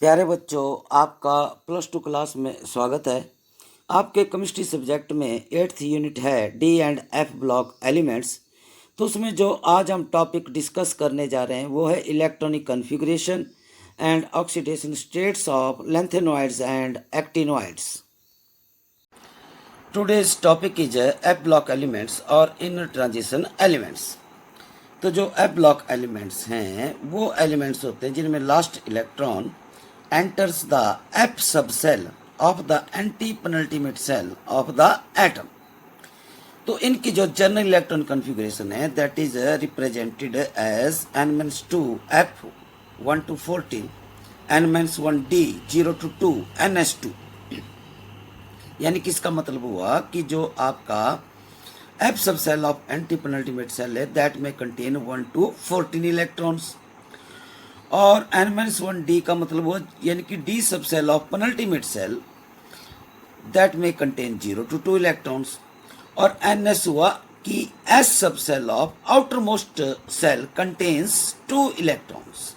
प्यारे बच्चों, आपका प्लस टू क्लास में स्वागत है। आपके केमिस्ट्री सब्जेक्ट में 8th यूनिट है D and F block elements. तो उसमें जो आज हम टॉपिक डिस्कस करने जा रहे हैं वो है electronic configuration and oxidation states of lanthanoids and actinoids. Today's topic is F block elements और इनर ट्रांजिशन एलिमेंट्स। तो जो एफ ब्लॉक एलिमेंट्स हैं वो एलिमेंट्स होते हैं जिनमें last electron enters the F subcell of the anti-penultimate cell of the atom। तो इनकी जो जनरल इलेक्ट्रॉन कन्फिगरेशन है that is represented as n-2 F 1 to 14 n-1 D 0 to 2 ns2। यानी कि इसका मतलब हुआ कि जो आपका F subshell of anti penultimate shell है दैट में कंटेन 1 to 14 इलेक्ट्रॉन्स, और n-1D का मतलब हुआ यानी कि D subshell of penultimate shell that में कंटेन 0 to 2 इलेक्ट्रॉन्स, और ns हुआ कि S subshell of outermost shell contains 2 electrons.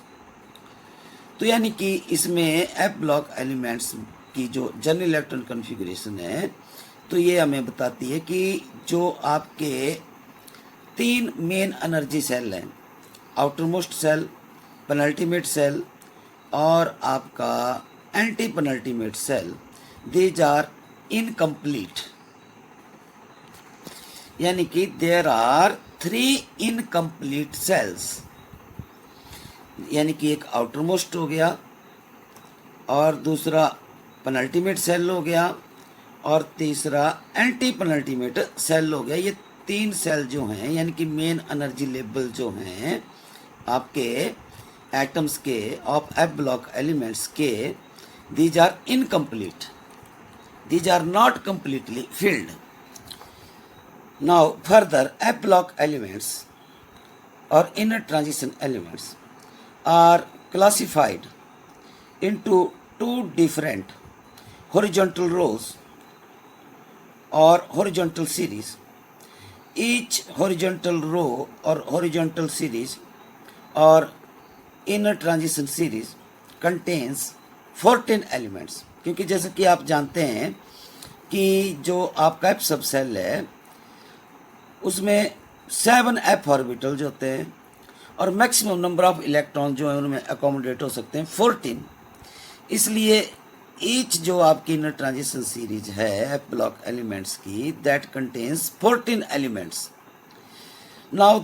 तो यानी कि इसमें F ब्लॉक एलिमेंट्स की जो जनरल इलेक्ट्रॉन कन्फिगरेशन है तो ये हमें बताती है कि जो आपके 3 मेन एनर्जी सेल हैं, outermost shell, penultimate shell और आपका anti penultimate shell, these are incomplete. यानी कि देयर आर 3 इनकम्प्लीट सेल्स। यानी कि एक आउटर मोस्ट हो गया और दूसरा पेनल्टीमेट सेल हो गया और तीसरा एंटी पेनल्टीमेट सेल हो गया। ये 3 सेल जो हैं यानी कि मेन एनर्जी लेवल जो हैं आपके एटम्स के ऑफ एफ ब्लॉक एलिमेंट्स के, these are incomplete, these are not completely filled. Now further F block elements और inner transition elements are classified into 2 different horizontal rows or horizontal series. Each horizontal row or horizontal series or inner transition series contains 14 elements। क्योंकि जैसे कि आप जानते हैं कि जो आपका एफ सबसेल है उसमें 7 एफ ऑर्बिटल्स होते हैं और मैक्सिमम नंबर ऑफ इलेक्ट्रॉन जो है उनमें अकोमोडेट हो सकते हैं 14। इसलिए ईच जो आपकी इनर ट्रांजिशन सीरीज है एफ ब्लॉक एलिमेंट्स की that contains 14 elements. Now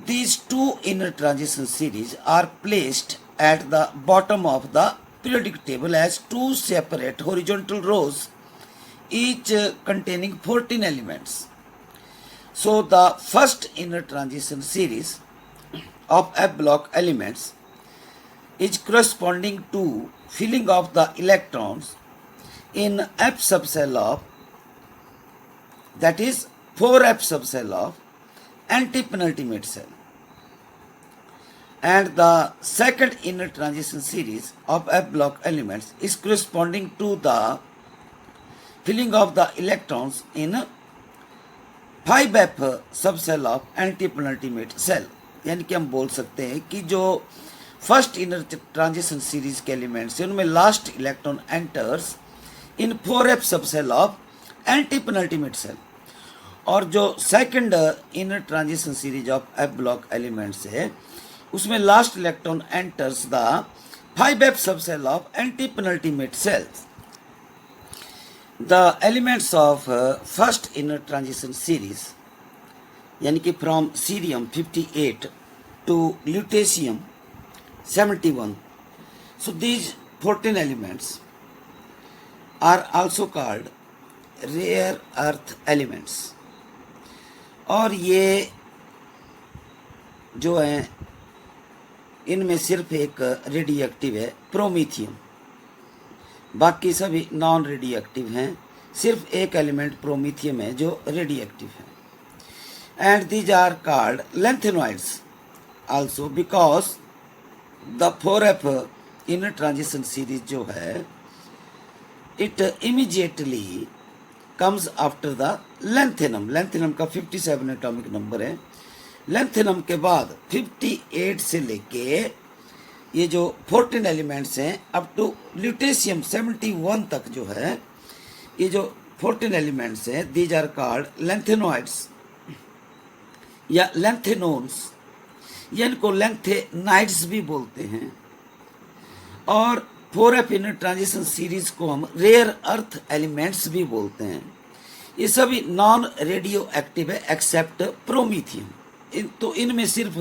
these 2 inner transition series are placed at the bottom of the periodic table as 2 separate horizontal rows, each containing 14 elements. So the first inner transition series of F block elements is corresponding to filling of the electrons in F subcell of, that is 4F subcell of anti-penultimate cell, and the second inner transition series of F block elements is corresponding to the filling of the electrons in 5F subcell of anti-penultimate cell। यानी कि हम बोल सकते हैं कि जो first inner transition series के elements हैं उनमें last electron enters in 4F subshell of anti penultimate shell, और जो second inner transition series of F block elements है उसमें last electron enters the 5F subshell of anti penultimate shells. The elements of first inner transition series यानी कि from cerium 58 to lutetium 71, so these 14 elements are also called rare earth elements। और ये जो हैं इनमें सिर्फ एक रेडियो एक्टिव है प्रोमीथियम, बाकी सभी नॉन रेडियो एक्टिव हैं, सिर्फ एक एलिमेंट प्रोमीथियम है जो रेडियो एक्टिव है। And these are called lanthanoids also because the 4F inner transition series जो है it immediately comes after the lanthanum. Lanthanum का 57 एटॉमिक नंबर है। लैंथेनम के बाद 58 से लेके ये जो 14 एलिमेंट्स हैं अप टू ल्यूटेशियम 71 तक जो है, ये जो 14 एलिमेंट्स हैं दीज आर कॉल्ड लेंथेनॉइड्स या लेंथेनोन्स, या इनको लेंथेनाइड्स भी बोलते हैं। और 4f इन ट्रांजिशन सीरीज को हम रेयर अर्थ एलिमेंट्स भी बोलते हैं। ये सभी नॉन रेडियो एक्टिव है एक्सेप्ट प्रोमीथियम। तो इनमें सिर्फ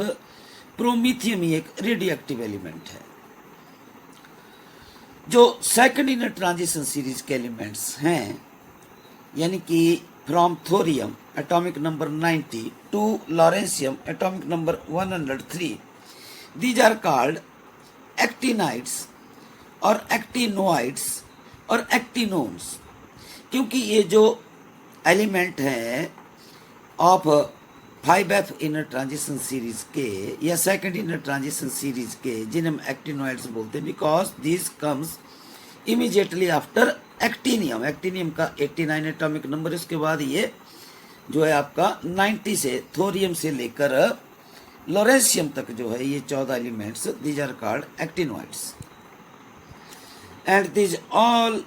प्रोमीथियम ही एक रेडियो एक्टिव एलिमेंट है। जो सेकंड इन ट्रांजिशन सीरीज के एलिमेंट्स हैं, यानी कि from thorium atomic number 90 to lawrencium atomic number 103, these are called actinides और एक्टिनोइड्स और एक्टिनोन्स। क्योंकि ये जो एलिमेंट हैं of 5f in transition series के या सेकंड इन ट्रांजिशन सीरीज के, जिन्हें हम एक्टिनोइड्स बोलते हैं, because this comes immediately after actinium. Actinium का 89 एटॉमिक नंबर, इसके बाद ये जो है आपका 90 से थोरियम से लेकर लॉरेंशियम तक जो है ये 14 elements, these are called actinoids. And these all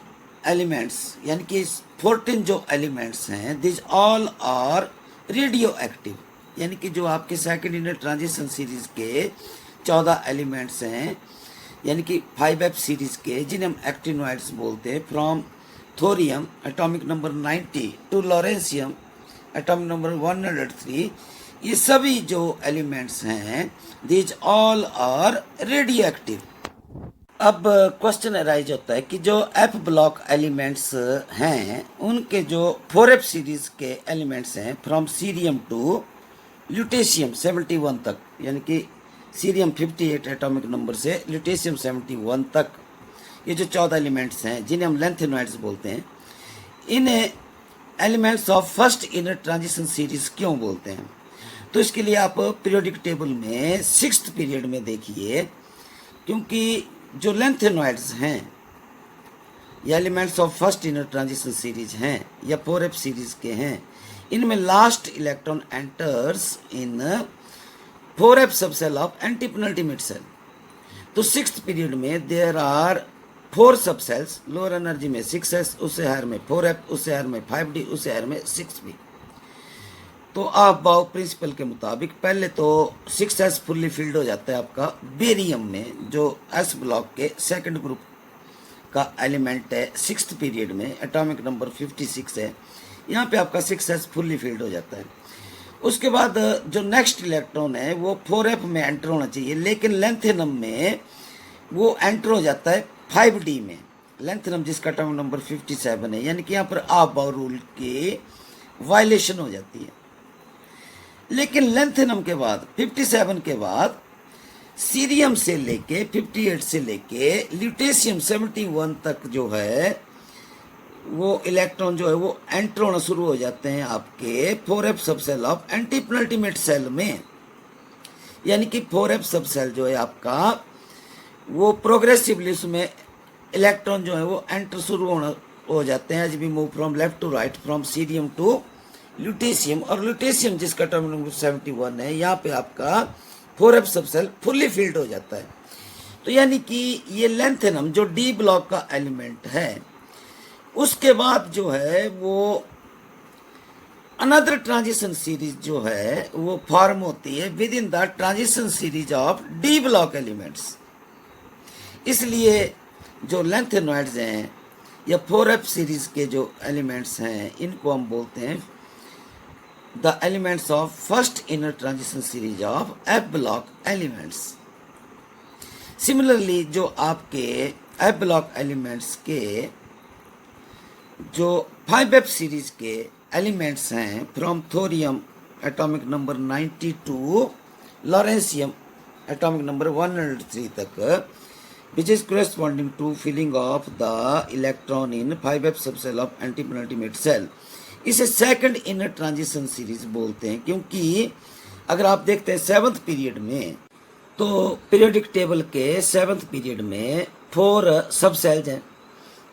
elements, यानी कि 14 जो एलिमेंट्स हैं, these all are radio active, यानी कि जो आपके सेकंड इन ट्रांजिशन सीरीज के 14 एलिमेंट्स हैं, यानी कि 5f सीरीज के, जिन्हें हम एक्टिनोइड्स बोलते हैं, from thorium atomic number 90 to lawrencium atomic number 103, ये सभी जो एलिमेंट्स हैं these all are radio active. अब क्वेश्चन अराइज होता है कि जो एफ ब्लॉक एलिमेंट्स हैं उनके जो 4f सीरीज के एलिमेंट्स हैं फ्रॉम सीरियम टू ल्यूटेशियम 71 तक, यानी कि सीरियम 58 एटॉमिक नंबर से ल्यूटेशियम 71 तक, ये जो 14 एलिमेंट्स हैं जिन्हें हम लेंथेनॉइड्स बोलते हैं, इन्हें elements of first in transition series क्यों बोलते हैं? तो इसके लिए आप पीरियोडिक टेबल में 6th पीरियड में देखिए, क्योंकि जो लेंथेनॉइड्स हैं या elements of first in transition series हैं या 4f सीरीज के हैं, इनमें last electron enters in 4f subshell of anti penultimate shell. तो 6th पीरियड में there are 4 subshells, lower energy में 6s, उससे हायर में 4f, उससे हायर में 5d, उससे हायर में 6b। तो आप बाउ प्रिंसिपल के मुताबिक पहले तो 6s फुल्ली फिल्ड हो जाता है आपका बेरियम में, जो s ब्लॉक के सेकंड ग्रुप का एलिमेंट है 6th पीरियड में, एटॉमिक नंबर 56 है, यहाँ पे आपका 6s फुल्ली फिल्ड हो जाता है। उसके बाद जो नेक्स्ट इलेक्ट्रॉन है वो 4f में एंटर होना चाहिए, लेकिन लेंथेनम में वो एंटर हो जाता है 5d में, लेंथेनम जिसका एटॉमिक नंबर 57 है, यानी कि यहाँ पर आप बाउ रूल की वायलेशन हो जाती है। लेकिन लेंथेनम के बाद 57 के बाद सीरियम से लेके 58 से लेके ल्यूटेशियम 71 तक जो है वो इलेक्ट्रॉन जो है वो एंटर होना शुरू हो जाते हैं आपके 4f subshell of anti penultimate shell में। यानी कि 4f सबसेल जो है आपका वो प्रोग्रेसिवली उसमें इलेक्ट्रॉन जो है वो एंटर शुरू होना हो जाते हैं as we move from left to right, from cerium to lutetium. और ल्यूटेशियम जिसका एटॉमिक नंबर 71 है, यहाँ पे आपका 4f सबसेल फुल्ली फिल्ड हो जाता है। तो यानी कि ये लेंथेनम जो डी ब्लॉक का एलिमेंट है, उसके बाद जो है वो अनदर ट्रांजिशन सीरीज जो है वो फॉर्म होती है with in the transition series of D block elements. इसलिए जो लेंथेनॉइड्स हैं या 4f सीरीज के जो एलिमेंट्स हैं, इनको हम बोलते हैं the elements of first inner transition series of F block elements. Similarly जो आपके एफ ब्लॉक एलिमेंट्स के जो 5f सीरीज के एलिमेंट्स हैं from thorium atomic number 90 to lawrencium atomic number 103 तक, which is corresponding to filling of the electron in 5f subcell of antipenultimate cell, इसे second inner transition series बोलते हैं। क्योंकि अगर आप देखते हैं 7th पीरियड में, तो पीरियोडिक टेबल के 7th पीरियड में 4 सब सेल्स हैं,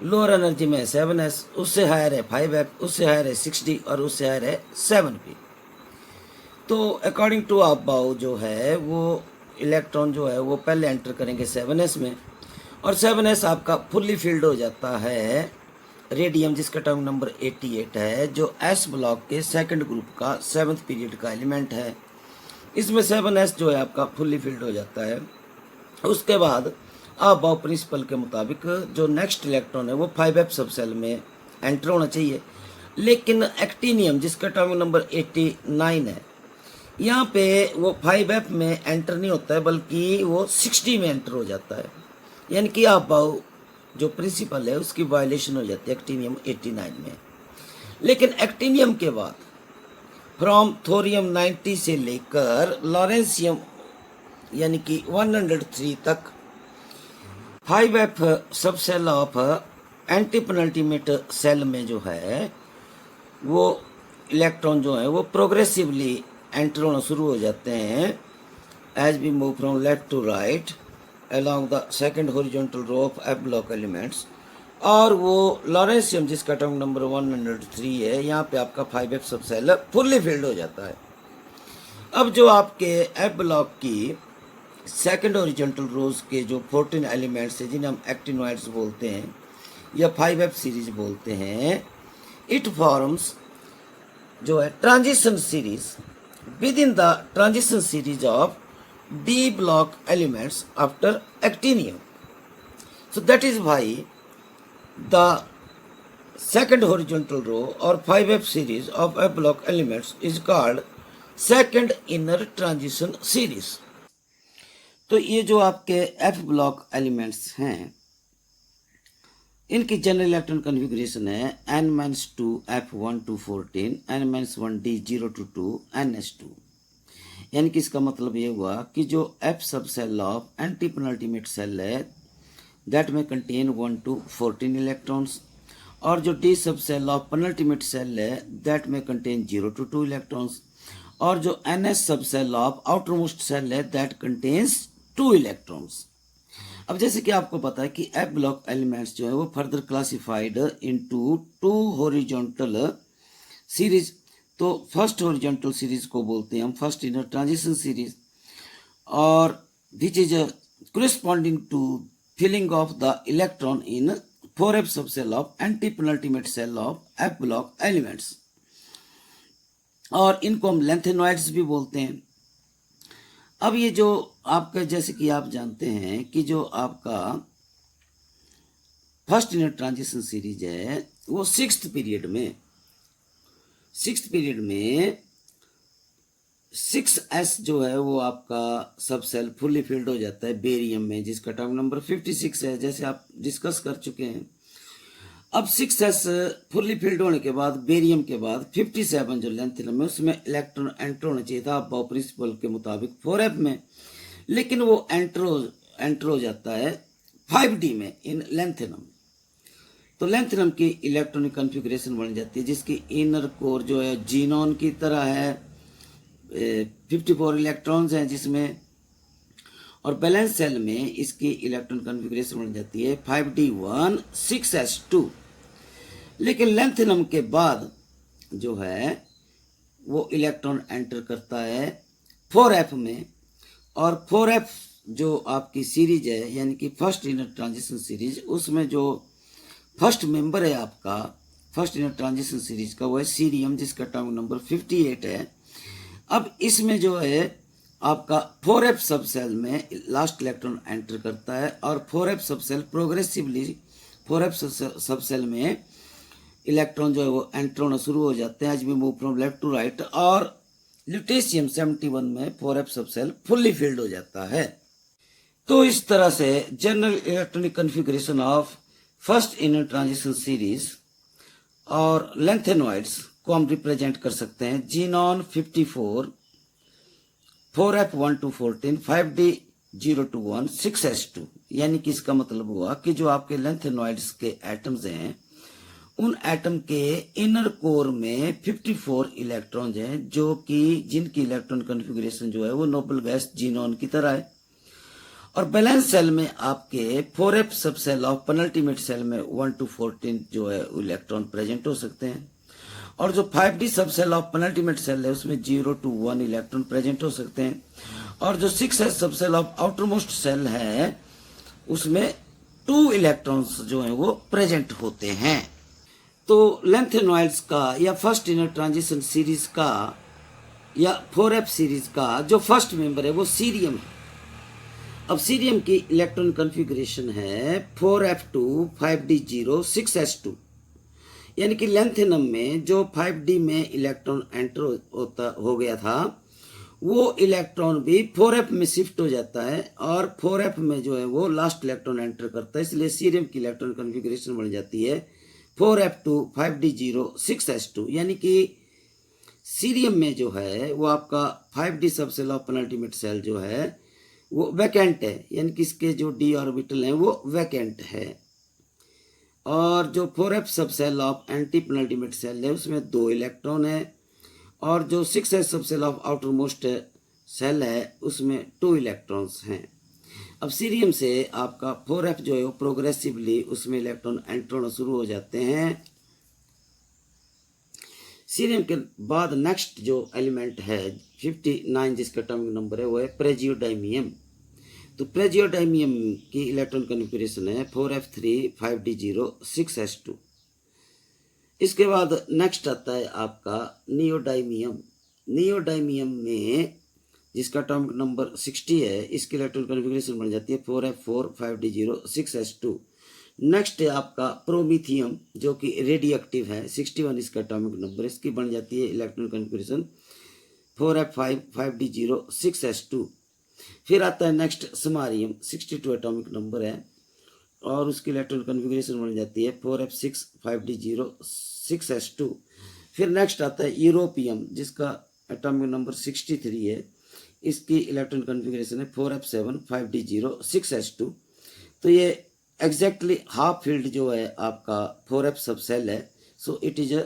लोअर एनर्जी में 7s, उससे हायर है 5f, उससे हायर है 6d और उससे हायर है 7p। तो अकॉर्डिंग टू आप बाउ जो है वो इलेक्ट्रॉन जो है वो पहले एंटर करेंगे 7s में, और 7s आपका फुल्ली फिल्ड हो जाता है रेडियम, जिसका एटॉमिक नंबर 88 है, जो s ब्लॉक के सेकंड ग्रुप का 7th पीरियड का एलिमेंट है। इसमें 7s जो है आपका फुल्ली फिल्ड हो जाता है। उसके बाद अबाव प्रिंसिपल के मुताबिक जो नेक्स्ट इलेक्ट्रॉन है वो 5f सब सेल में एंटर होना चाहिए, लेकिन एक्टिनियम जिसका एटॉमिक नंबर 89 है, यहाँ पे वो 5f में एंटर नहीं होता है बल्कि वो 60 में एंटर हो जाता है, यानी कि अबाव जो प्रिंसिपल है उसकी वायलेशन हो जाती है एक्टिनियम 89 में। लेकिन एक्टिनियम के बाद फ्रॉम थोरियम 90 से लेकर लॉरेंसियम यानी कि 103 तक 5f सब cell of anti penultimate shell में जो है वो इलेक्ट्रॉन जो है वो प्रोग्रेसिवली एंटर होना शुरू हो जाते हैं as we move from left to right along the second horizontal row of f block elements। और वो लॉरेंसियम जिसका एटॉमिक नंबर 103 है, यहाँ पे आपका 5f सब सेल फुल्ली फिल्ड हो जाता है। अब जो आपके f ब्लॉक की सेकंड हॉरिजॉन्टल रोज के जो 14 एलिमेंट्स हैं जिन्हें हम एक्टिनोइड्स बोलते हैं या 5f सीरीज बोलते हैं, इट फॉर्म्स जो है transition series with in the transition series of d block elements after actinium। So that is why the second horizontal row or 5f series of f block elements is called second inner transition series। तो ये जो आपके f block elements हैं इनकी general electron configuration है n-2 f1 to 14 n-1 d0 to 2 ns2। यानी कि इसका मतलब ये हुआ कि जो f सब cell of anti penultimate shell है दैट में कंटेन 1 to 14 इलेक्ट्रॉन्स, और जो d सब सेल ऑफ पेनल्टीमेट सेल है दैट में कंटेन 0 to 2 इलेक्ट्रॉन्स, और जो ns सब cell of outermost shell है दैट कंटेन्स 2 इलेक्ट्रॉन्स। अब जैसे कि आपको पता है कि f ब्लॉक एलिमेंट्स जो है वो further classified into 2 horizontal series. तो फर्स्ट हॉरिजॉन्टल सीरीज को बोलते हैं हम फर्स्ट इनर ट्रांजिशन सीरीज, और which is corresponding to filling of the electron in 4f सब cell of anti penultimate shell of f block elements, और इनको हम लेंथेनॉइड्स भी बोलते हैं। अब ये जो आपका जैसे कि आप जानते हैं कि जो आपका फर्स्ट इनर ट्रांजिशन सीरीज है वो सिक्स्थ पीरियड में 6s जो है वो आपका सब सेल फुल्ली फिल्ड हो जाता है बेरियम में, जिसका एटॉमिक नंबर 56 है, जैसे आप डिस्कस कर चुके हैं। अब 6s फुल्ली फिल्ड होने के बाद बेरियम के बाद 57 जो लेंथियम है उसमें इलेक्ट्रॉन एंटर होना चाहिए था अबाव प्रिंसिपल के मुताबिक 4f में, लेकिन वो एंटर हो जाता है 5d में इन लेंथियम। तो लेंथियम की इलेक्ट्रॉनिक कॉन्फ़िगरेशन बन जाती है जिसकी इनर कोर जो है जीनोन की तरह है, 54 इलेक्ट्रॉन्स हैं जिसमें, और बैलेंस सेल में इसकी इलेक्ट्रॉन कॉन्फ़िगरेशन बन जाती है 5d1 6s2। लेकिन लेंथियम के बाद जो है वो इलेक्ट्रॉन एंटर करता है 4f में, और 4f जो आपकी सीरीज है यानी कि फर्स्ट इनर ट्रांजिशन सीरीज, उसमें जो फर्स्ट मेंबर है आपका फर्स्ट इनर ट्रांजिशन सीरीज का वो है सीरियम जिसका एटॉमिक नंबर 58 है। अब इसमें जो है आपका 4f सब सेल में लास्ट इलेक्ट्रॉन एंटर करता है, और 4f सब सेल प्रोग्रेसिवली 4f सब सेल में इलेक्ट्रॉन जो है वो एंटर होना शुरू हो जाते हैं as we move from left to right, और ल्यूटेशियम 71 में 4f सब सेल फुल्ली फिल्ड हो जाता है। तो इस तरह से general electronic configuration of first inner transition series और लेंथेनॉइड्स को हम रिप्रेजेंट कर सकते हैं xenon 54 4f1 to 14 5d0 to 1 6s2। यानी कि इसका मतलब हुआ कि जो आपके लेंथेनॉइड्स के एटम्स हैं उन एटम के इनर कोर में 54 इलेक्ट्रॉन्स हैं जो कि जिनकी इलेक्ट्रॉन कॉन्फ़िगरेशन जो है वो नोबल गैस जीनॉन की तरह है, और बैलेंस सेल में आपके 4f सब सेल ऑफ पेनल्टीमेट सेल में 1 to 14 जो है इलेक्ट्रॉन प्रेजेंट हो सकते हैं, और जो 5d सब सेल ऑफ पेनल्टीमेट सेल है उसमें 0 to 1 इलेक्ट्रॉन प्रेजेंट हो सकते हैं, और जो 6s सब cell of outermost shell है उसमें 2 इलेक्ट्रॉन्स जो है वो प्रेजेंट होते हैं। तो लेंथेनॉइड्स का या फर्स्ट इनर ट्रांजिशन सीरीज का या 4f सीरीज का जो फर्स्ट मेंबर है वो सीरियम है। अब सीरियम की इलेक्ट्रॉन कॉन्फ़िगरेशन है 4f2 5d0 6s2, यानी कि लेंथेनम में जो 5d में इलेक्ट्रॉन एंटर होता हो गया था वो इलेक्ट्रॉन भी 4f में शिफ्ट हो जाता है और 4f में जो है वो लास्ट इलेक्ट्रॉन एंटर करता है, इसलिए सीरियम की इलेक्ट्रॉन कॉन्फ़िगरेशन बन जाती है 4f2 5d0 6s2, यानी कि सीरियम में जो है वो आपका 5d सब सेल ऑफ पेनल्टीमेट सेल जो है वो वैकेंट है, यानी कि इसके जो d ऑर्बिटल हैं वो वैकेंट है। और जो 4f सब cell of anti penultimate shell है उसमें 2 इलेक्ट्रॉन है और जो 6s सब cell of outermost shell है उसमें 2 इलेक्ट्रॉन्स हैं। अब सीरियम से आपका 4f जो है वो प्रोग्रेसिवली उसमें इलेक्ट्रॉन एंटर होना शुरू हो जाते हैं। सीरियम के बाद नेक्स्ट जो एलिमेंट है 59 जिसका एटॉमिक नंबर है वो है प्रेजियोडाइमियम। तो प्रेजियोडाइमियम की इलेक्ट्रॉन कॉन्फ़िगरेशन है 4f3 5d0 6s2। इसके बाद नेक्स्ट आता है आपका नियोडाइमियम। नियोडाइमियम में जिसका एटॉमिक नंबर 60 है इसकी इलेक्ट्रॉन कॉन्फ़िगरेशन बन जाती है 4f4 5d0 6s2। नेक्स्ट है आपका प्रोमीथियम जो कि रेडियो एक्टिव है 61 इसका एटॉमिक नंबर, इसकी बन जाती है electron configuration 4f5 5d0 6s2। फिर आता है नेक्स्ट समारियम 62 एटॉमिक नंबर है और उसकी इलेक्ट्रॉन कॉन्फ़िगरेशन बन जाती है 4f6 5d0 6s2। फिर नेक्स्ट आता है यूरोपियम जिसका एटॉमिक नंबर 63 है, इसकी इलेक्ट्रॉन कॉन्फ़िगरेशन है 4f7 5d0 6s2। तो ये एग्जैक्टली हाफ फील्ड जो है आपका 4f सब सेल है, so it is a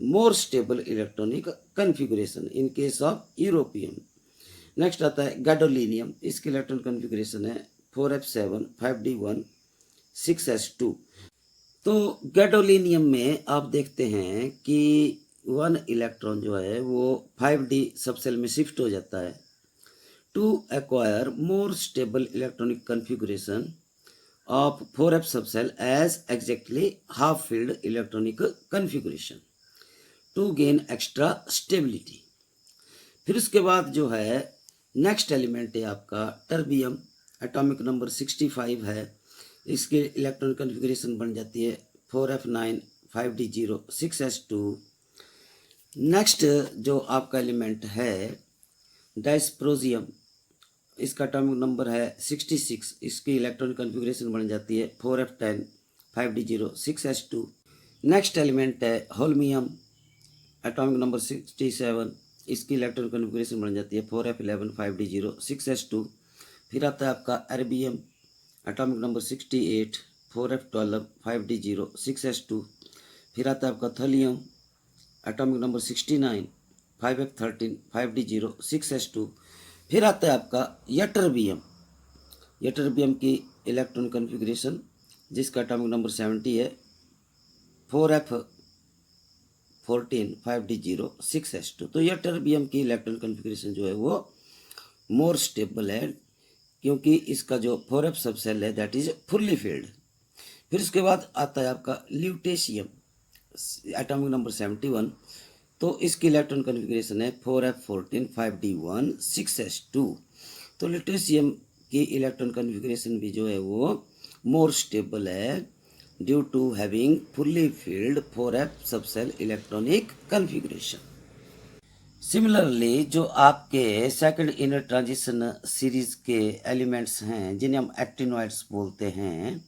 more stable electronic configuration in case of europium. Next आता है गैडोलिनियम, इसकी इलेक्ट्रॉन कॉन्फ़िगरेशन है 4f7 5d1 6s2। तो गैडोलिनियम में आप देखते हैं कि 1 इलेक्ट्रॉन जो है वो 5d सब सेल में शिफ्ट हो जाता है to acquire more stable electronic configuration of 4f subcell as exactly half filled electronic configuration to gain extra stability। फिर उसके बाद जो है नेक्स्ट एलिमेंट है आपका टर्बियम, एटॉमिक नंबर 65 है, इसके इलेक्ट्रॉन कॉन्फ़िगरेशन बन जाती है 4f9 5d0 6s2। नेक्स्ट जो आपका एलिमेंट है डायस्प्रोजियम, इसका एटॉमिक नंबर है 66, इसकी इलेक्ट्रॉन कॉन्फ़िगरेशन बन जाती है 4f10 5d0 6s2। Next element है होल्मियम, एटॉमिक नंबर 67, इसकी इलेक्ट्रॉन कॉन्फ़िगरेशन बन जाती है 4f11 5d0 6s2। फिर आता है आपका erbium, atomic number 68 4f12 5d0 6s2। फिर आता है आपका थोलियम, atomic number 69 5f13 5d0 6s2। फिर आता है आपका यटरबियम, यटरबियम की इलेक्ट्रॉन कॉन्फ़िगरेशन जिसका एटॉमिक नंबर 70 है 4f14 5d0 6s2। तो यटरबियम की इलेक्ट्रॉन कॉन्फ़िगरेशन जो है वो मोर स्टेबल है क्योंकि इसका जो 4f सब सेल है दैट इज फुल्ली फिल्ड। फिर उसके बाद आता है आपका ल्यूटेशियम, एटॉमिक नंबर 71, तो इसकी इलेक्ट्रॉन कॉन्फ़िगरेशन है 4f14 5d1 6s2। तो ल्यूटेशियम की इलेक्ट्रॉन कॉन्फ़िगरेशन भी जो है वो मोर स्टेबल है due to having fully filled 4f subshell electronic configuration. Similarly जो आपके सेकंड इनर ट्रांजिशन सीरीज के एलिमेंट्स हैं जिन्हें हम एक्टिनॉइड्स बोलते हैं,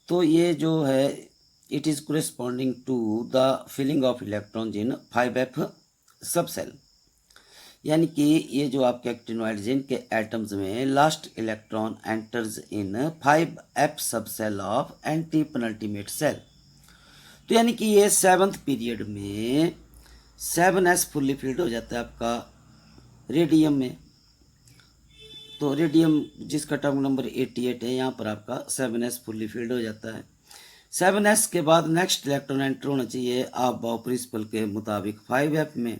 तो ये जो है it is corresponding to the filling of electrons in 5f subcell, यानी कि ये जो आपके एक्टिनॉइड्स जिनके एटम्स में last electron enters in 5f subshell of anti penultimate shell. तो यानी कि ये 7th पीरियड में 7s फुल्ली फिल्ड हो जाता है आपका रेडियम में। तो रेडियम जिसका एटॉमिक नंबर 88 है यहाँ पर आपका 7s फुल्ली फिल्ड हो जाता है। 7s के बाद नेक्स्ट इलेक्ट्रॉन एंटर होना चाहिए आप बाउ प्रिंसिपल के मुताबिक 5f में।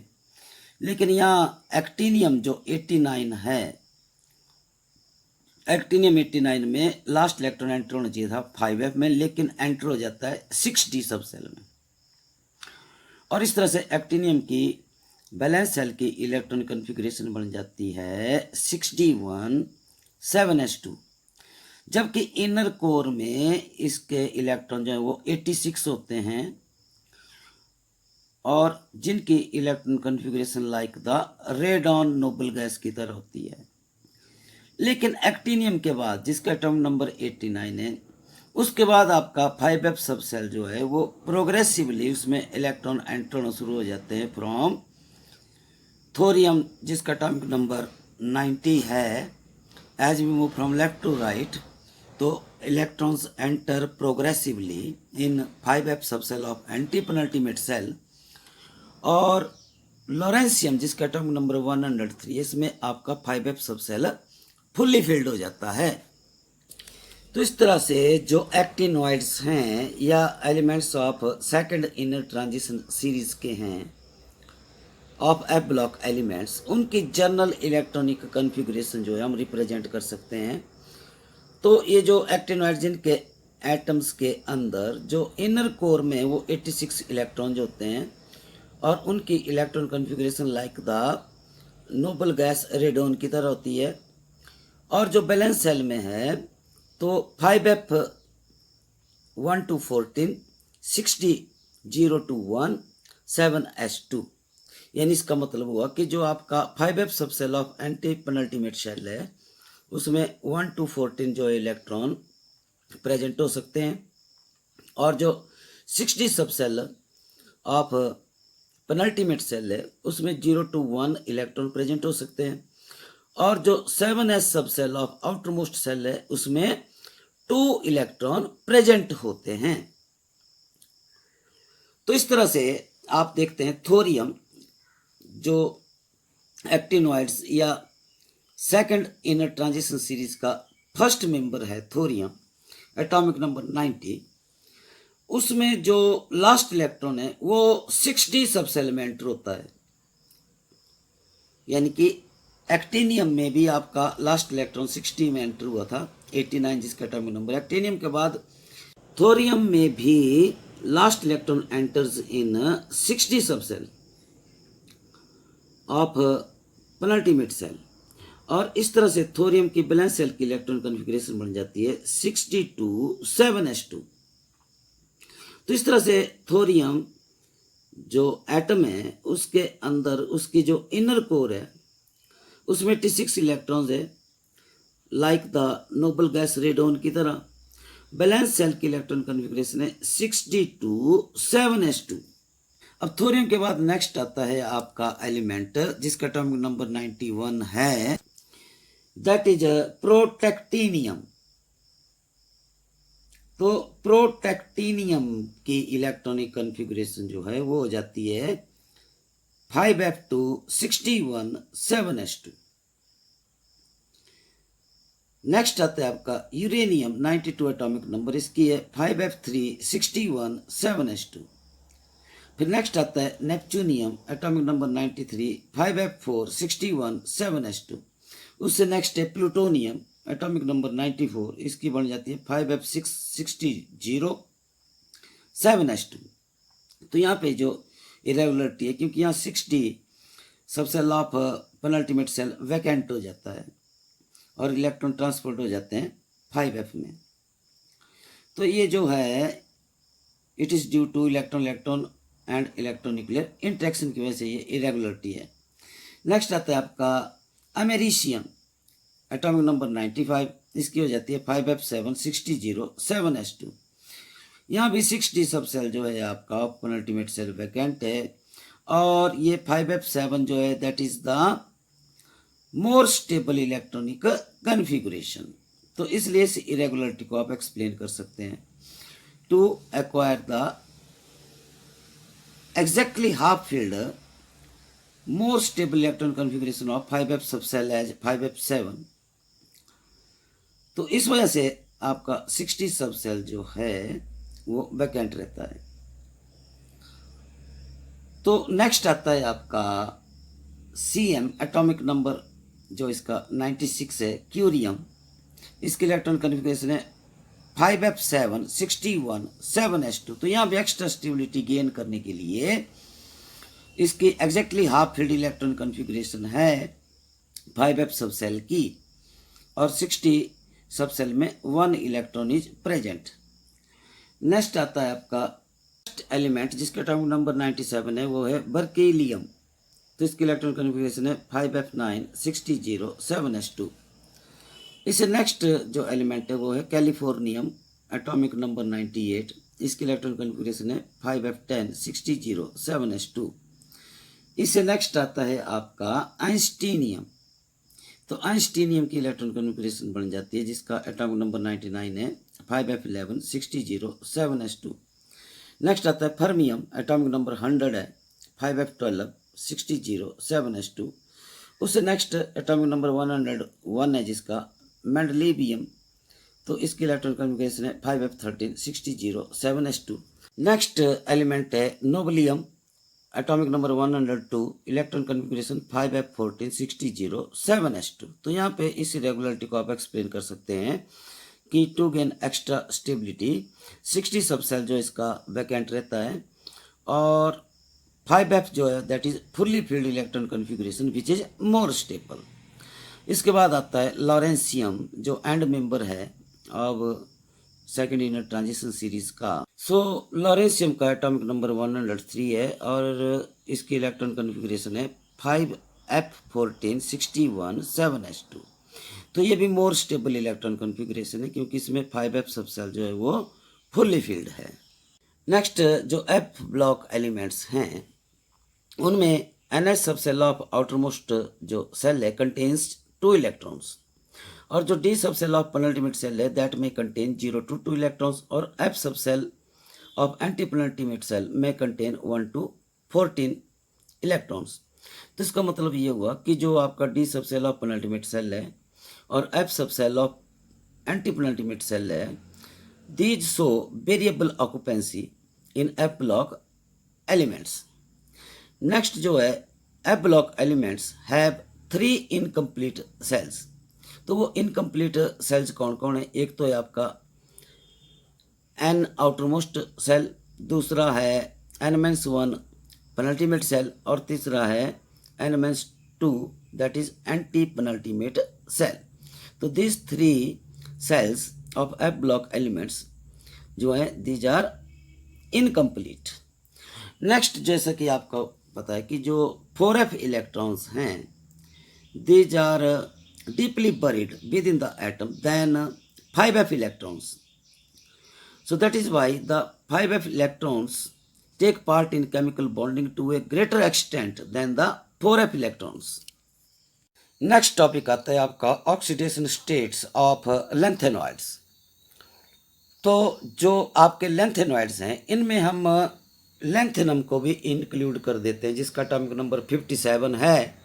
लेकिन यहाँ एक्टिनियम जो 89 है, एक्टिनियम 89 में लास्ट इलेक्ट्रॉन एंटर होना चाहिए था 5f में, लेकिन एंटर हो जाता है 6d सब सेल में। और इस तरह से एक्टिनियम की बैलेंस सेल की इलेक्ट्रॉन कॉन्फ़िगरेशन बन जाती है 6d1 7s2, जबकि इनर कोर में इसके इलेक्ट्रॉन जो है वो 86 होते हैं और जिनकी electron configuration like the radon noble gas की तरह होती है। लेकिन एक्टिनियम के बाद जिसका एटॉमिक नंबर 89 है, उसके बाद आपका 5f सब सेल जो है वो प्रोग्रेसिवली उसमें इलेक्ट्रॉन एंटर होना शुरू हो जाते हैं फ्रॉम थोरियम जिसका एटॉमिक नंबर 90 है। As we move from left to right, तो electrons enter progressively in 5f सब cell of anti penultimate shell. और लॉरेंशियम जिसका एटॉमिक नंबर 103, इसमें आपका 5f सब सेल फुल्ली फिल्ड हो जाता है। तो इस तरह से जो एक्टिनॉइड्स हैं या elements of second inner transition series के हैं ऑफ एफ ब्लॉक एलिमेंट्स, उनकी जनरल इलेक्ट्रॉनिक कॉन्फ़िगरेशन जो है हम रिप्रेजेंट कर सकते हैं। तो ये जो एक्टिनॉइड्स जिनके एटम्स के अंदर जो इनर कोर में वो 86 इलेक्ट्रॉन जो होते हैं और उनकी electron configuration like the noble gas radon की तरह होती है। और जो बैलेंस सेल में है तो 5f 1 to 14 60 0 to 1 7s2, यानी इसका मतलब हुआ कि जो आपका 5f सब cell of anti penultimate shell है उसमें 1 to 14 जो इलेक्ट्रॉन प्रेजेंट हो सकते हैं और जो 60 सब सेल ऑफ पेनल्टीमेट सेल है उसमें 0 to 1 इलेक्ट्रॉन प्रेजेंट हो सकते हैं और जो 7s सब cell of outermost shell है उसमें 2 इलेक्ट्रॉन प्रेजेंट होते हैं। तो इस तरह से आप देखते हैं थोरियम जो एक्टिनॉइड्स या सेकंड इनर ट्रांजिशन सीरीज का फर्स्ट मेंबर है थोरियम, एटॉमिक नंबर 90, उसमें जो लास्ट इलेक्ट्रॉन है वो 6d सब सेल में एंटर होता है। यानी कि एक्टिनियम में भी आपका लास्ट इलेक्ट्रॉन 60 में एंटर हुआ था, 89 जिसका एटॉमिक नंबर। एक्टिनियम के बाद थोरियम में भी लास्ट इलेक्ट्रॉन एंटर्स इन 60 सब सेल ऑफ पेनल्टीमेट सेल और इस तरह से थोरियम की बैलेंस सेल की इलेक्ट्रॉन कॉन्फ़िगरेशन बन जाती है 62 7s2। तो इस तरह से थोरियम जो एटम है उसके अंदर उसकी जो इनर कोर है उसमें 86 इलेक्ट्रॉन्स है like the noble gas radon की तरह। बैलेंस सेल की इलेक्ट्रॉन कॉन्फ़िगरेशन है 62 7s2। अब थोरियम के बाद नेक्स्ट आता है आपका एलिमेंट जिसका एटॉमिक नंबर 91 है, दैट इज प्रोटेक्टिनियम। तो प्रोटेक्टिनियम की इलेक्ट्रॉनिक कॉन्फ़िगरेशन जो है वो हो जाती है 5f2 61 7s2। नेक्स्ट आता है आपका यूरेनियम 92 एटॉमिक नंबर, इसकी है 5f3 61 7s2। फिर नेक्स्ट आता है neptunium atomic number 93 5f4 61 7s2। उससे नेक्स्ट है प्लूटोनियम एटॉमिक नंबर 94, इसकी बन जाती है 5f6 60 7s2। तो यहाँ पे जो इरेगुलरिटी है क्योंकि यहाँ 60 सब cell of penultimate shell vacant हो जाता है और इलेक्ट्रॉन ट्रांसपोर्ट हो जाते हैं 5f में। तो ये जो है it is due two electron electron and electron nuclear interaction की वजह से ये इरेगुलरिटी है। नेक्स्ट आता है आपका अमेरिशियम एटॉमिक नंबर 95, इसकी हो जाती है 5f7 60 7s2। यहाँ भी 60 सब सेल जो है आपका पेनल्टीमेट सेल वैकेंट है और ये 5f7 जो है that is the more stable electronic configuration. तो इसलिए इस इरेगुलरिटी को आप एक्सप्लेन कर सकते हैं to acquire the exactly half filled more stable electron configuration of 5f सब सेल एज 5f7। तो इस वजह से आपका 60 सब सेल जो है वो वैकेंट रहता है। तो नेक्स्ट आता है आपका CM एटॉमिक नंबर जो इसका 96 है, क्यूरियम, इसकी इलेक्ट्रॉन कन्फिगरेशन है 5f7 61 7s2। तो यहाँ भी एक्स्ट्रा स्टेबिलिटी गेन करने के लिए इसकी exactly half field electron configuration है 5f सब सेल की, और 60 सब सेल में 1 इलेक्ट्रॉन इज प्रेजेंट। नेक्स्ट आता है आपका एलिमेंट जिसका एटॉमिक नंबर 97 है, वो है बर्केलियम। तो इसकी इलेक्ट्रॉन कन्फिगरेशन है 5f9 60 7s2। इससे नेक्स्ट जो एलिमेंट है वो है कैलिफोर्नियम, एटॉमिक नंबर 98, इसकी इलेक्ट्रॉन कन्फिगरेशन है 5f10 60 7s2। इससे नेक्स्ट आता है आपका आइंस्टीनियम। तो आइंस्टीनियम की इलेक्ट्रॉन कन्फिगरेशन बन जाती है जिसका एटॉमिक नंबर 99 है 5f11 60 7s2। नेक्स्ट आता है फर्मियम, एटॉमिक नंबर 100 है 5f12 60 7s2। उससे नेक्स्ट एटॉमिक नंबर 101 है जिसका मेंडलीवियम। तो इसकी इलेक्ट्रॉन कन्फिगरेशन है 5f13 60 7s2। नेक्स्ट एलिमेंट है nobelium, atomic number 102, electron configuration 5f14 60 7s2। तो यहाँ पे इस इरेगुलरिटी को आप एक्सप्लेन कर सकते हैं कि टू गेन एक्स्ट्रा स्टेबिलिटी 60 सब सेल जो इसका वैकेंट रहता है, और 5f जो है that is fully field electron configuration which is more stable. इसके बाद आता है लॉरेंशियम जो एंड मेंबर है अब सेकेंड इनर ट्रांजिशन सीरीज का। सो लॉरेंशियम का एटॉमिक नंबर 103 है और इसकी इलेक्ट्रॉन कन्फिगरेशन है 5f14 61 7s2। तो ये भी मोर स्टेबल इलेक्ट्रॉन कन्फिगरेशन है क्योंकि इसमें 5f सब सेल जो है वो फुल्ली फील्ड है। नेक्स्ट जो f ब्लॉक एलिमेंट्स हैं उनमें NH सब सेल ऑफ आउटरमोस्ट जो सेल है कंटेन्स 2 इलेक्ट्रॉन्स, और जो D सब सेल ऑफ पेनल्टीमेट सेल है दैट में कंटेन 0 to 2 इलेक्ट्रॉन्स, और F सब cell of anti penultimate shell में कंटेन 1 to 14 इलेक्ट्रॉन्स। तो इसका मतलब ये हुआ कि जो आपका D सब सेल ऑफ पेनल्टीमेट सेल है और F सब cell of anti penultimate shell है, these show variable occupancy in F block elements. Next जो है F block elements have 3 incomplete shells. तो वो इनकम्प्लीट सेल्स कौन कौन है? एक तो है आपका N आउटरमोस्ट सेल, दूसरा है N-1 पेनल्टीमेट सेल, और तीसरा है N-2 that is anti penultimate shell. तो this 3 shells of F block elements जो है दीज आर इनकम्प्लीट। नेक्स्ट जैसा कि आपको पता है कि जो 4f इलेक्ट्रॉन्स हैं these are deeply buried within the atom than 5f electrons. So that is why the 5f electrons take part in chemical bonding to a greater extent than the 4f electrons. Next topic आता है आपका oxidation states of lanthanolids. तो जो आपके lanthanolids हैं इनमें हम lanthanum को भी इंक्लूड कर देते हैं जिसका एटॉमिक नंबर 57 है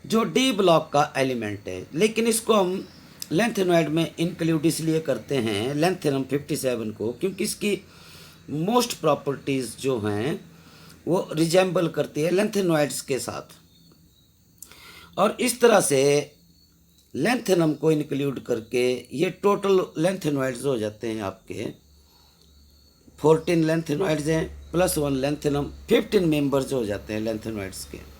जो डी ब्लॉक का एलिमेंट है, लेकिन इसको हम लैंथेनॉइड में इंक्लूड इसलिए करते हैं लैंथेनम 57 को क्योंकि इसकी मोस्ट प्रॉपर्टीज़ जो हैं वो रिजेंबल करती है लैंथेनॉइड्स के साथ, और इस तरह से लैंथेनम को इंक्लूड करके ये टोटल लैंथेनॉइड्स हो जाते हैं आपके 14 लैंथेनॉइड्स हैं प्लस 1 लैंथेनम, 15 मेंबर्स हो जाते हैं लैंथेनॉइड्स के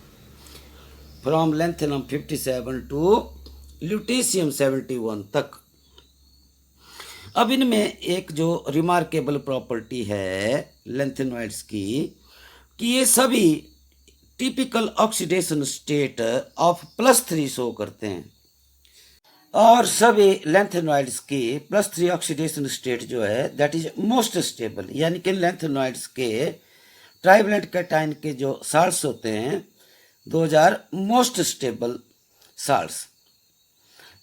फ्रॉम लैंथेनम 57 टू ल्यूटेशियम 71 तक। अब इनमें एक जो रिमार्केबल प्रॉपर्टी है लैंथेनॉइड्स की कि ये सभी typical oxidation state of +3 show करते हैं, और सभी लैंथेनॉइड्स की +3 ऑक्सीडेशन स्टेट जो है दैट इज मोस्ट स्टेबल, यानी कि लैंथेनॉइड्स के ट्राइवलेंट कैटायन के जो साल्ट्स होते हैं 2000 मोस्ट स्टेबल साल्ट्स।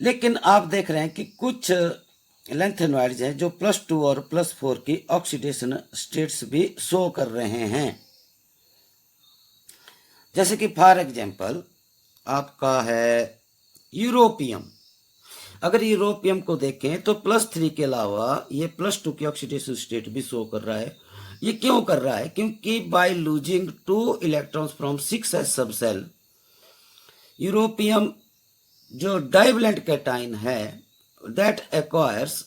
लेकिन आप देख रहे हैं कि कुछ लैंथेनॉइड्स हैं जो +2 और +4 की ऑक्सीडेशन स्टेट्स भी शो कर रहे हैं, जैसे कि फॉर एग्जांपल आपका है यूरोपियम। अगर यूरोपियम को देखें तो +3 के अलावा ये +2 की ऑक्सीडेशन स्टेट भी शो कर रहा है। ये क्यों कर रहा है? क्योंकि by losing 2 electrons from 6s सब सेल यूरोपियम जो डाइवेलेंट कैटाइन है that acquires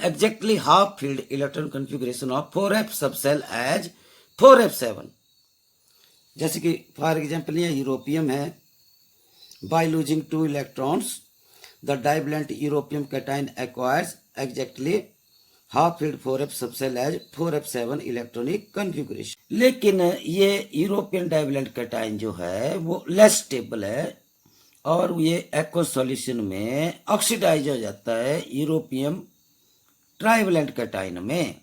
exactly half filled electron configuration of 4f subcell as 4f7. जैसे कि फॉर एग्जाम्पल ये यूरोपियम है, by losing 2 electrons the divalent europium cation acquires exactly half filled 4f subcell as 4f7 electronic configuration. लेकिन ये European divalent cation जो है वो less stable है और ये एक्व सॉल्यूशन में ऑक्सीडाइज हो जाता है यूरोपियम ट्राइवेलेंट कैटाइन में,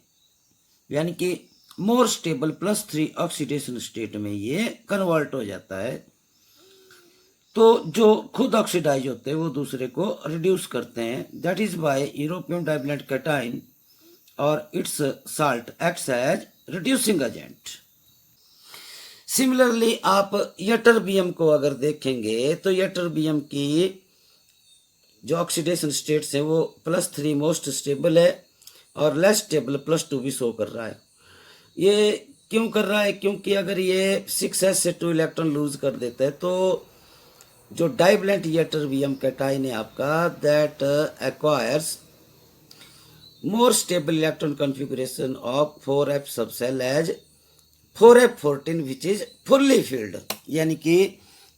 यानी कि मोर स्टेबल +3 ऑक्सीडेशन स्टेट में ये कन्वर्ट हो जाता है. तो जो खुद ऑक्सीडाइज होते हैं वो दूसरे को रिड्यूस करते हैं. That is by europium divalent cation और its salt acts as reducing agent. Similarly आप यटरबियम को अगर देखेंगे तो यटरबियम की जो ऑक्सीडेशन स्टेट्स है वो +3 मोस्ट स्टेबल है और लेस स्टेबल +2 भी शो कर रहा है. ये क्यों कर रहा है? क्योंकि अगर ये 6s से 2 इलेक्ट्रॉन लूज कर देता है तो जो डाइवेलेंट यटरबियम कैटाइन है आपका that acquires more stable electron configuration of 4f subshell as 4f14 which is fully filled. यानी कि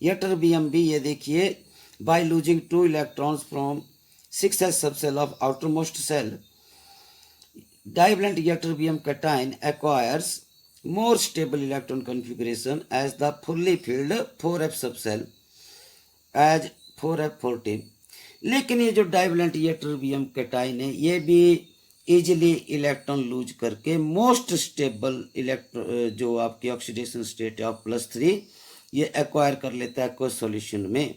यटरबियम भी ये देखिए by losing 2 electrons from 6s subcell of outermost cell, divalent ytterbium cation acquires more stable electron configuration as the fully filled 4f subcell as 4f14. लेकिन ये जो divalent ytterbium cation है ये भी इजीली इलेक्ट्रॉन लूज करके most stable जो आपकी oxidation state है ऑफ +3 ये एक्वायर कर लेता है एक्वस सॉल्यूशन में.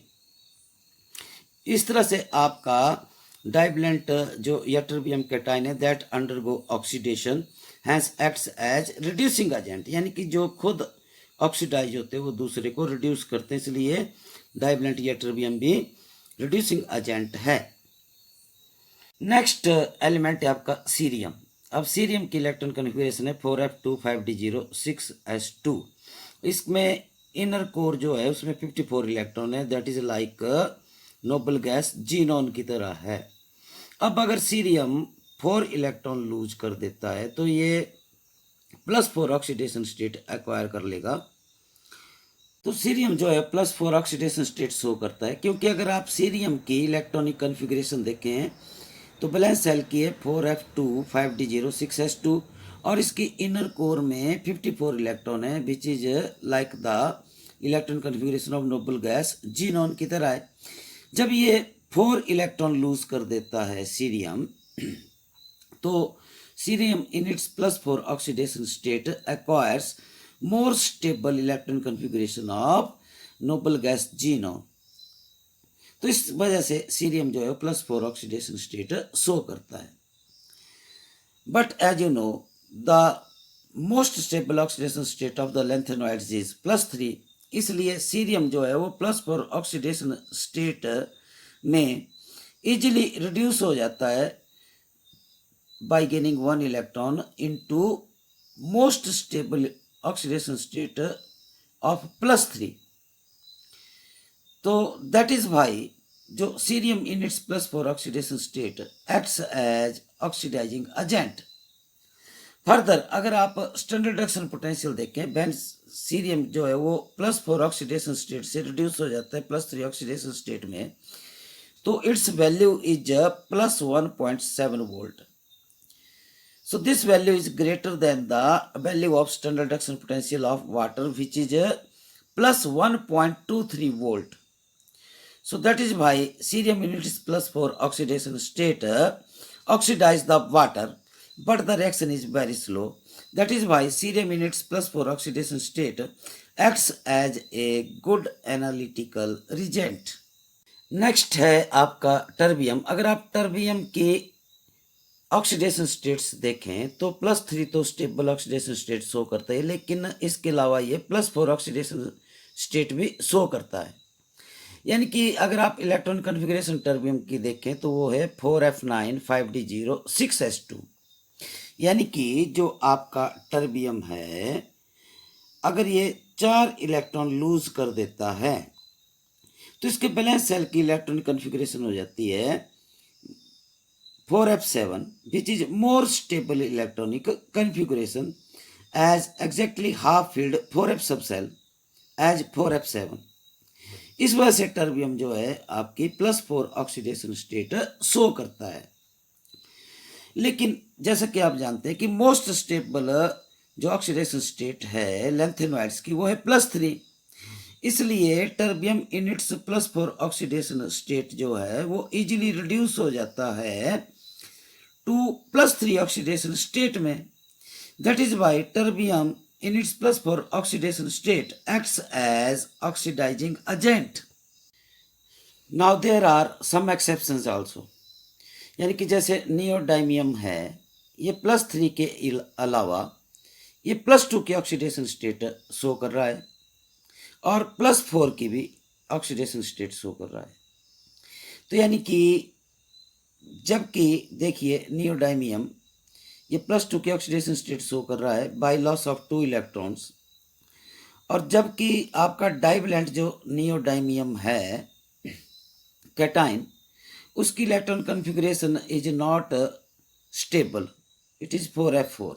इस तरह से आपका डाइवेलेंट जो यटरबियम कैटाइन है that undergo oxidation hence acts as reducing agent, यानी कि जो खुद ऑक्सीडाइज होते हैं वो दूसरे को रिड्यूस करते हैं, इसलिए डाइवेलेंट यटरबियम भी रिड्यूसिंग एजेंट है. नेक्स्ट एलिमेंट है आपका सीरियम. अब सीरियम की इलेक्ट्रॉन कन्फिगरेशन है 4f2 5d0 6s2. इसमें इनर कोर जो है उसमें 54 इलेक्ट्रॉन है that is like Nobel gas xenon की तरह है. अब अगर सीरियम 4 इलेक्ट्रॉन लूज कर देता है तो ये +4 ऑक्सीडेशन स्टेट एक्वायर कर लेगा. तो सीरियम जो है +4 ऑक्सीडेशन स्टेट शो करता है, क्योंकि अगर आप सीरियम की इलेक्ट्रॉनिक कन्फिगरेशन देखें तो बैलेंस सेल की है 4f2 5d0 6s2 और इसकी इनर कोर में 54 इलेक्ट्रॉन है which is like the electron configuration of noble gas xenon की तरह है. जब ये 4 इलेक्ट्रॉन लूज कर देता है सीरियम तो cerium in its +4 oxidation state acquires more stable electron configuration of noble gas xenon. तो इस वजह से सीरियम जो है +4 ऑक्सीडेशन स्टेट शो करता है. But as you know the most stable oxidation state of the lanthanoids is +3. इसलिए cerium जो है वो +4 ऑक्सीडेशन स्टेट में इजीली रिड्यूस हो जाता है by gaining 1 electron into most stable oxidation state of +3. तो दैट इज वाई जो cerium in its +4 oxidation state acts as oxidising agent. Further अगर आप स्टैंडर्ड रिडक्शन पोटेंशियल देखें बेन सीरियम जो है वो +4 ऑक्सीडेशन स्टेट से रिड्यूस हो जाता है +3 ऑक्सीडेशन स्टेट में, तो it's value is +1.7 volt. So this value is greater than the value of standard reduction potential of water which is +1.23 volt. So that is why cerium in its +4 oxidation state oxidize the water, but the reaction is very slow. That is why cerium in its +4 oxidation state acts as a good analytical reagent. Next है आपका terbium. अगर आप terbium की oxidation states देखें तो +3 तो stable oxidation state show करता है, लेकिन इसके अलावा ये +4 ऑक्सीडेशन स्टेट भी शो करता है. यानी कि अगर आप इलेक्ट्रॉन कन्फिगरेशन टर्बियम की देखें तो वो है 4f9 5d0 6s2. यानी कि जो आपका टर्बियम है अगर ये 4 इलेक्ट्रॉन लूज कर देता है तो इसके बैलेंस सेल की इलेक्ट्रॉनिक कॉन्फ़िगरेशन हो जाती है 4f7, which is more stable electronic configuration as exactly half filled 4f subcell as 4f7। इस वजह से टर्बियम जो है आपकी +4 ऑक्सीडेशन स्टेट शो करता है। लेकिन जैसा कि आप जानते हैं कि मोस्ट स्टेबल जो ऑक्सीडेशन स्टेट है लैंथेनोइड्स की वो है +3, इसलिए terbium in its +4 oxidation state जो है वो इजीली रिड्यूस हो जाता है टू +3 ऑक्सीडेशन स्टेट में। That is why terbium in its +4 oxidation state acts as oxidizing agent। Now there are some exceptions also, यानी कि जैसे नियोडाइमियम है ये +3 के अलावा ये +2 की ऑक्सीडेशन स्टेट शो कर रहा है और +4 की भी ऑक्सीडेशन स्टेट शो कर रहा है। तो यानी कि जबकि देखिए नियोडाइमियम ये +2 की ऑक्सीडेशन स्टेट शो कर रहा है बाय लॉस ऑफ 2 इलेक्ट्रॉन्स, और जबकि आपका डाइवैलेंट जो नियोडाइमियम है कैटाइन उसकी electron configuration is not stable, it is 4f4।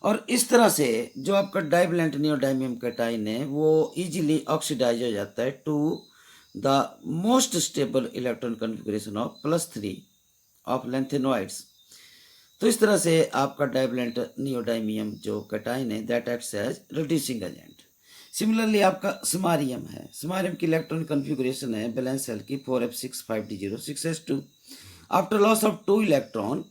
और इस तरह से जो आपका डाइवैलेंट नियोडाइमियम कैटाइन है वो इजीली ऑक्सीडाइज हो जाता है to the most stable electron configuration of +3 of lanthanoids. तो इस तरह से आपका डाइवैलेंट नियोडाइमियम जो कैटाइन है that acts as reducing agent. Similarly आपका समारियम है, समारियम की इलेक्ट्रॉनिक कॉन्फ़िगरेशन है बैलेंस सेल की 4f6 5d0 6s2। After loss of 2 electron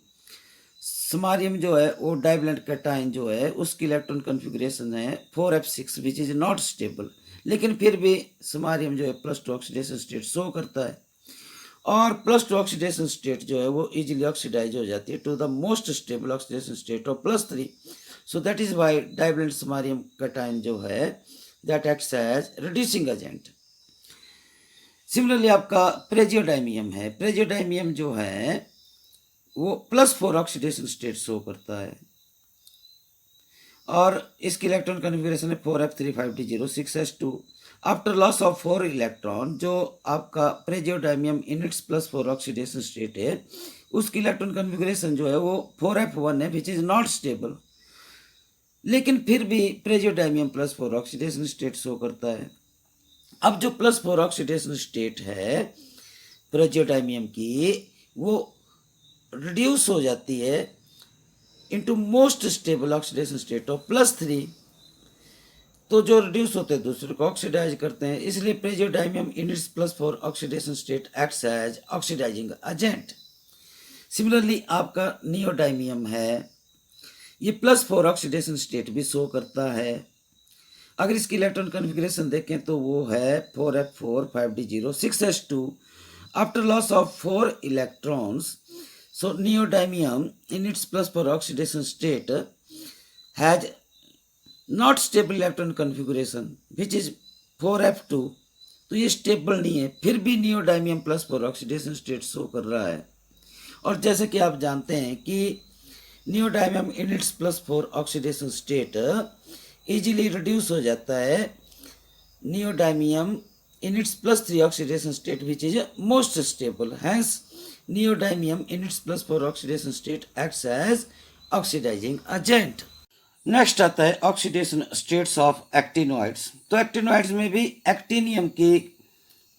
samarium जो है वो डाइवैलेंट कैटाइन जो है उसकी इलेक्ट्रॉन कॉन्फ़िगरेशन है 4f6 which is not stable, लेकिन फिर भी समारियम जो है +2 ऑक्सीडेशन स्टेट शो करता है और +2 ऑक्सीडेशन स्टेट जो है वो इजीली ऑक्सीडाइज हो जाती है to the most stable oxidation state of +3। So that is why divalent samarium cation जो है that acts as reducing agent. Similarly आपका प्रेजियोडाइमियम है, प्रेजियोडाइमियम जो है वो +4 ऑक्सीडेशन स्टेट शो करता है और इसकी इलेक्ट्रॉन कॉन्फ़िगरेशन है 4f3 5d0 6s2। After loss of 4 electron जो आपका प्रेजियोडाइमियम इन इट्स +4 ऑक्सीडेशन स्टेट है उसकी इलेक्ट्रॉन कॉन्फ़िगरेशन जो है वो 4f1 है विच इज़ नॉट स्टेबल, लेकिन फिर भी प्रेजियोडाइमियम +4 ऑक्सीडेशन स्टेट शो करता है। अब जो +4 ऑक्सीडेशन स्टेट है प्रेजियोडाइमियम की वो रिड्यूस हो जाती है into most stable oxidation state of +3। तो जो रिड्यूस होते हैं दूसरे को ऑक्सीडाइज करते हैं, इसलिए praseodymium in its +4 oxidation state acts as oxidising agent. Similarly आपका नियोडाइमियम है ये +4 ऑक्सीडेशन स्टेट भी शो करता है। अगर इसकी इलेक्ट्रॉन कॉन्फ़िगरेशन देखें तो वो है 4f4 5d0 6s2। After loss of 4 electrons so neodymium in its +4 oxidation state has not stable electron configuration which is 4f2। तो ये स्टेबल नहीं है, फिर भी नियोडाइमियम +4 ऑक्सीडेशन स्टेट शो कर रहा है। और जैसे कि आप जानते हैं कि neodymium in its +4 oxidation state easily reduce हो जाता है neodymium in its +3 oxidation state which is most stable, hence neodymium in its +4 oxidation state acts as oxidising agent. Next आता है ऑक्सीडेशन स्टेट्स ऑफ एक्टिनोइड्स। तो actinoids में भी actinium की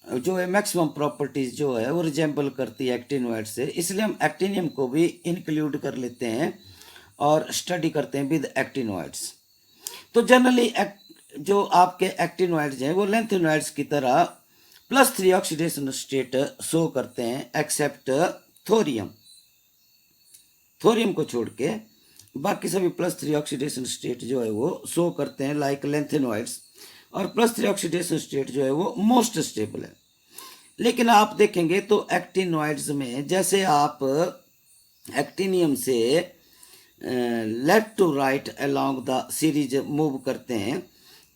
जो है मैक्सिमम प्रॉपर्टीज जो है वो रिजेंबल करती है एक्टिनोइड से, इसलिए हम एक्टिनियम को भी इंक्लूड कर लेते हैं और स्टडी करते हैं विद एक्टिनोइड्स। तो जनरली जो आपके एक्टिनोइड्स हैं वो लैंथेनोइड्स की तरह +3 ऑक्सीडेशन स्टेट शो करते हैं एक्सेप्ट थोरियम। थोरियम को छोड़ के बाकी सभी +3 ऑक्सीडेशन स्टेट जो है वो शो करते हैं लाइक लैंथेनोइड्स, और +3 ऑक्सीडेशन स्टेट जो है वो मोस्ट स्टेबल है। लेकिन आप देखेंगे तो एक्टिनोइड्स में जैसे आप एक्टिनियम से left to right along the series move करते हैं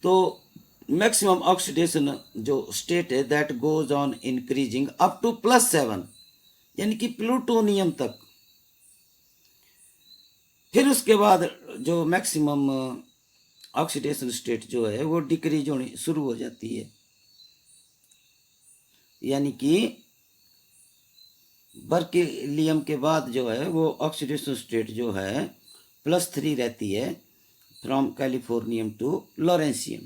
तो मैक्सिमम ऑक्सीडेशन जो स्टेट है that goes on increasing up to +7 यानी कि प्लूटोनियम तक। फिर उसके बाद जो मैक्सिमम ऑक्सीडेशन स्टेट जो है वो डिक्रीज होनी शुरू हो जाती है। यानी कि बर्किलियम के बाद जो है वो ऑक्सीडेशन स्टेट जो है +3 रहती है फ्रॉम कैलिफोर्नियम टू लॉरेंसियम।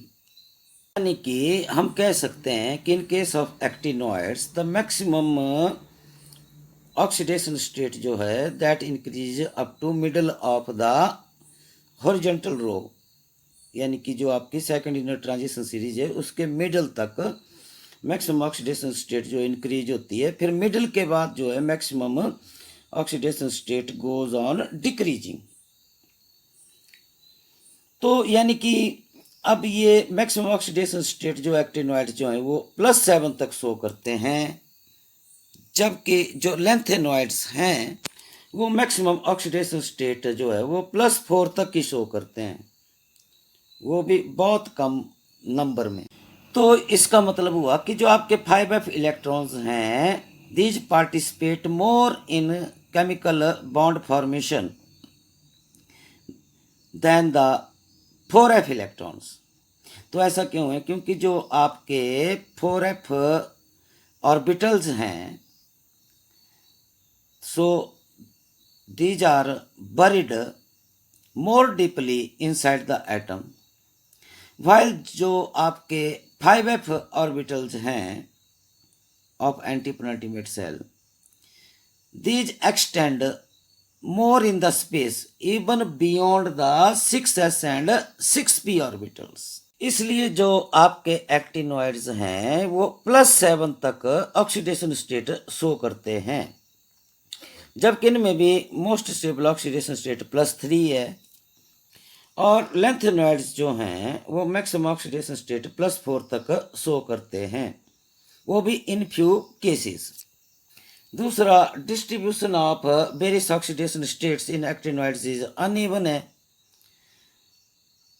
यानी कि हम कह सकते हैं कि in case of actinoids the maximum oxidation state जो है that increase up to middle of the horizontal row, यानी कि जो आपकी सेकंड इनर ट्रांजिशन सीरीज है उसके मिडल तक मैक्सिमम ऑक्सीडेशन स्टेट जो इंक्रीज होती है, फिर मिडल के बाद जो है maximum oxidation state goes on decreasing. तो यानी कि अब ये मैक्सिमम ऑक्सीडेशन स्टेट जो एक्टिनोइड जो है वो +7 तक शो करते हैं, जबकि जो लेंथेनोइड्स हैं वो मैक्सिमम ऑक्सीडेशन स्टेट जो है वो +4 तक ही शो करते हैं, वो भी बहुत कम नंबर में। तो इसका मतलब हुआ कि जो आपके 5f इलेक्ट्रॉन्स हैं these participate more in chemical bond formation than the 4f electrons. तो ऐसा क्यों है? क्योंकि जो आपके 4f ऑर्बिटल्स हैं so these are buried more deeply inside the atom, while जो आपके 5f ऑर्बिटल्स हैं of anti penultimate shell these extend more in the space even beyond the 6s and 6p orbitals। इसलिए जो आपके actinoids हैं वो +7 तक ऑक्सीडेशन स्टेट शो करते हैं, जबकि इनमें भी मोस्ट स्टेबल ऑक्सीडेशन स्टेट +3 है, और लेंथेनोइड्स जो हैं वो मैक्सिमम ऑक्सीडेशन स्टेट +4 तक शो करते हैं, वो भी इन फ्यू केसेस। दूसरा, distribution of various oxidation states in actinoids is uneven है,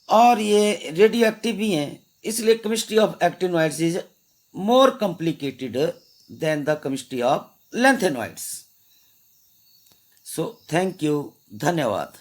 और ये रेडियो एक्टिव भी हैं, इसलिए chemistry of actinoids is more complicated then the chemistry of lanthanoids. So thank you, धन्यवाद।